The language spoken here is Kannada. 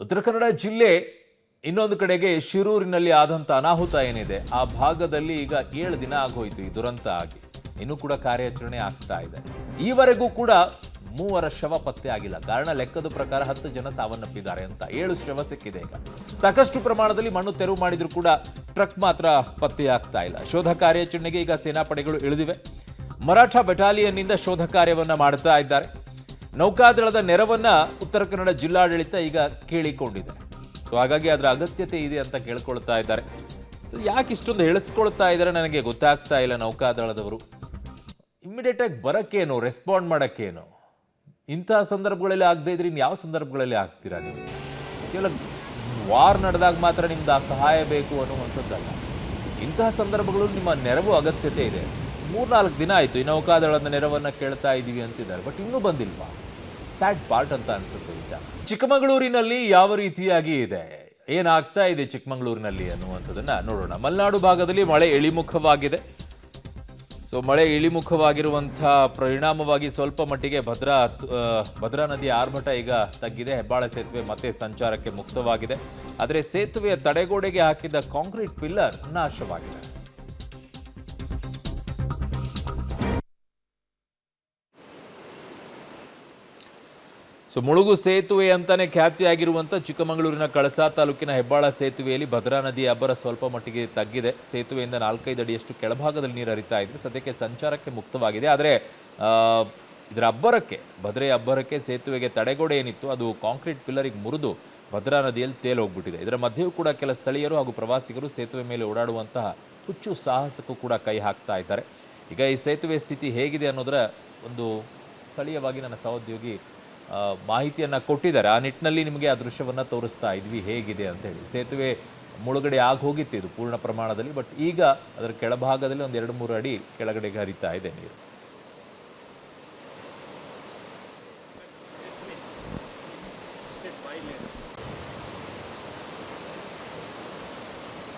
ಉತ್ತರ ಕನ್ನಡ ಜಿಲ್ಲೆ ಇನ್ನೊಂದು ಕಡೆಗೆ ಶಿರೂರಿನಲ್ಲಿ ಆದಂತ ಅನಾಹುತ ಏನಿದೆ ಆ ಭಾಗದಲ್ಲಿ ಈಗ 7 ದಿನ ಆಗೋಯ್ತು ಈ ದುರಂತ ಆಗಿ. ಇನ್ನೂ ಕೂಡ ಕಾರ್ಯಾಚರಣೆ ಆಗ್ತಾ ಇದೆ. ಈವರೆಗೂ ಕೂಡ 3 ಶವ ಪತ್ತೆ ಆಗಿಲ್ಲ. ಕಾರಣ ಲೆಕ್ಕದ ಪ್ರಕಾರ 10 ಜನ ಸಾವನ್ನಪ್ಪಿದ್ದಾರೆ ಅಂತ. 7 ಶವ ಸಿಕ್ಕಿದೆ ಈಗ. ಸಾಕಷ್ಟು ಪ್ರಮಾಣದಲ್ಲಿ ಮಣ್ಣು ತೆರವು ಮಾಡಿದ್ರು ಕೂಡ ಟ್ರಕ್ ಮಾತ್ರ ಪತ್ತೆ ಆಗ್ತಾ ಇಲ್ಲ. ಶೋಧ ಕಾರ್ಯಾಚರಣೆಗೆ ಈಗ ಸೇನಾಪಡೆಗಳು ಇಳಿದಿವೆ. ಮರಾಠ ಬೆಟಾಲಿಯನ್ನಿಂದ ಶೋಧ ಕಾರ್ಯವನ್ನ ಮಾಡ್ತಾ ಇದ್ದಾರೆ. ನೌಕಾದಳದ ನೆರವನ್ನ ಉತ್ತರ ಕನ್ನಡ ಜಿಲ್ಲಾಡಳಿತ ಈಗ ಕೇಳಿಕೊಂಡಿದೆ. ಸೊ ಹಾಗಾಗಿ ಅದರ ಅಗತ್ಯತೆ ಇದೆ ಅಂತ ಕೇಳ್ಕೊಳ್ತಾ ಇದ್ದಾರೆ. ಸೊ ಯಾಕೆ ಇಷ್ಟೊಂದು ಹೇಳಿಸ್ಕೊಳ್ತಾ ಇದ್ದಾರೆ ನನಗೆ ಗೊತ್ತಾಗ್ತಾ ಇಲ್ಲ. ನೌಕಾದಳದವರು ಇಮ್ಮಿಡಿಯೇಟ್ ಆಗಿ ಬರಕ್ಕೇನು, ರೆಸ್ಪಾಂಡ್ ಮಾಡಕ್ಕೇನು? ಇಂತಹ ಸಂದರ್ಭಗಳಲ್ಲಿ ಆಗದೆ ಇದ್ರೆ ಇನ್ನು ಯಾವ ಸಂದರ್ಭಗಳಲ್ಲಿ ಆಗ್ತೀರಾ ನೀವು? ಕೇವಲ ವಾರ್ ನಡೆದಾಗ ಮಾತ್ರ ನಿಮ್ದು ಆ ಸಹಾಯ ಬೇಕು ಅನ್ನುವಂಥದ್ದಲ್ಲ. ಇಂತಹ ಸಂದರ್ಭಗಳು ನಿಮ್ಮ ನೆರವು ಅಗತ್ಯತೆ ಇದೆ. 3-4 ದಿನ ಆಯಿತು ಈ ನೌಕಾದಳದ ನೆರವನ್ನ ಕೇಳ್ತಾ ಇದ್ದೀವಿ ಅಂತಿದ್ದಾರೆ. ಬಟ್ ಇನ್ನೂ ಬಂದಿಲ್ವಾ? ಸ್ಯಾಡ್ ಪಾರ್ಟ್ ಅಂತ ಅನ್ಸುತ್ತೆ ವಿಚಾರ. ಚಿಕ್ಕಮಗಳೂರಿನಲ್ಲಿ ಯಾವ ರೀತಿಯಾಗಿ ಇದೆ, ಏನಾಗ್ತಾ ಇದೆ ಚಿಕ್ಕಮಗಳೂರಿನಲ್ಲಿ ಅನ್ನುವಂಥದ್ದನ್ನ ನೋಡೋಣ. ಮಲೆನಾಡು ಭಾಗದಲ್ಲಿ ಮಳೆ ಇಳಿಮುಖವಾಗಿದೆ. ಸೊ ಮಳೆ ಇಳಿಮುಖವಾಗಿರುವಂತಹ ಪರಿಣಾಮವಾಗಿ ಸ್ವಲ್ಪ ಮಟ್ಟಿಗೆ ಭದ್ರಾ ನದಿಯ ಆರ್ಭಟ ಈಗ ತಗ್ಗಿದೆ. ಹೆಬ್ಬಾಳ ಸೇತುವೆ ಮತ್ತೆ ಸಂಚಾರಕ್ಕೆ ಮುಕ್ತವಾಗಿದೆ. ಆದರೆ ಸೇತುವೆಯ ತಡೆಗೋಡೆಗೆ ಹಾಕಿದ್ದ ಕಾಂಕ್ರೀಟ್ ಪಿಲ್ಲರ್ ನಾಶವಾಗಿದೆ. ಸೊ ಮುಳುಗು ಸೇತುವೆ ಅಂತಾನೆ ಖ್ಯಾತಿಯಾಗಿರುವಂಥ ಚಿಕ್ಕಮಗಳೂರಿನ ಕಳಸಾ ತಾಲೂಕಿನ ಹೆಬ್ಬಾಳ ಸೇತುವೆಯಲ್ಲಿ ಭದ್ರಾ ನದಿಯ ಅಬ್ಬರ ಸ್ವಲ್ಪ ಮಟ್ಟಿಗೆ ತಗ್ಗಿದೆ. ಸೇತುವೆಯಿಂದ 4-5 ಅಡಿಯಷ್ಟು ಕೆಳಭಾಗದಲ್ಲಿ ನೀರು ಹರಿತಾ ಇದೆ. ಸದ್ಯಕ್ಕೆ ಸಂಚಾರಕ್ಕೆ ಮುಕ್ತವಾಗಿದೆ. ಆದರೆ ಇದರ ಅಬ್ಬರಕ್ಕೆ, ಭದ್ರೆಯ ಅಬ್ಬರಕ್ಕೆ ಸೇತುವೆಗೆ ತಡೆಗೋಡೆ ಏನಿತ್ತು ಅದು ಕಾಂಕ್ರೀಟ್ ಪಿಲ್ಲರಿಗೆ ಮುರಿದು ಭದ್ರಾ ನದಿಯಲ್ಲಿ ತೇಲೋಗ್ಬಿಟ್ಟಿದೆ. ಇದರ ಮಧ್ಯೆಯೂ ಕೂಡ ಕೆಲ ಸ್ಥಳೀಯರು ಹಾಗೂ ಪ್ರವಾಸಿಗರು ಸೇತುವೆ ಮೇಲೆ ಓಡಾಡುವಂತಹ ಹುಚ್ಚು ಸಾಹಸಕ್ಕೂ ಕೂಡ ಕೈ ಹಾಕ್ತಾ ಇದ್ದಾರೆ. ಈಗ ಈ ಸೇತುವೆ ಸ್ಥಿತಿ ಹೇಗಿದೆ ಅನ್ನೋದರ ಒಂದು ಸ್ಥಳೀಯವಾಗಿ ನನ್ನ ಸಹೋದ್ಯೋಗಿ ಮಾಹಿತಿಯನ್ನು ಕೊಟ್ಟಿದ್ದಾರೆ. ಆ ನಿಟ್ಟಿನಲ್ಲಿ ನಿಮಗೆ ಆ ದೃಶ್ಯವನ್ನು ತೋರಿಸ್ತಾ ಇದ್ವಿ ಹೇಗಿದೆ ಅಂತ ಹೇಳಿ. ಸೇತುವೆ ಮುಳುಗಡೆ ಆಗೋಗಿತ್ತು ಇದು ಪೂರ್ಣ ಪ್ರಮಾಣದಲ್ಲಿ. ಬಟ್ ಈಗ ಅದರ ಕೆಳಭಾಗದಲ್ಲಿ ಒಂದು 2-3 ಅಡಿ ಕೆಳಗಡೆಗೆ ಹರಿತಾ ಇದೆ ನೀರು.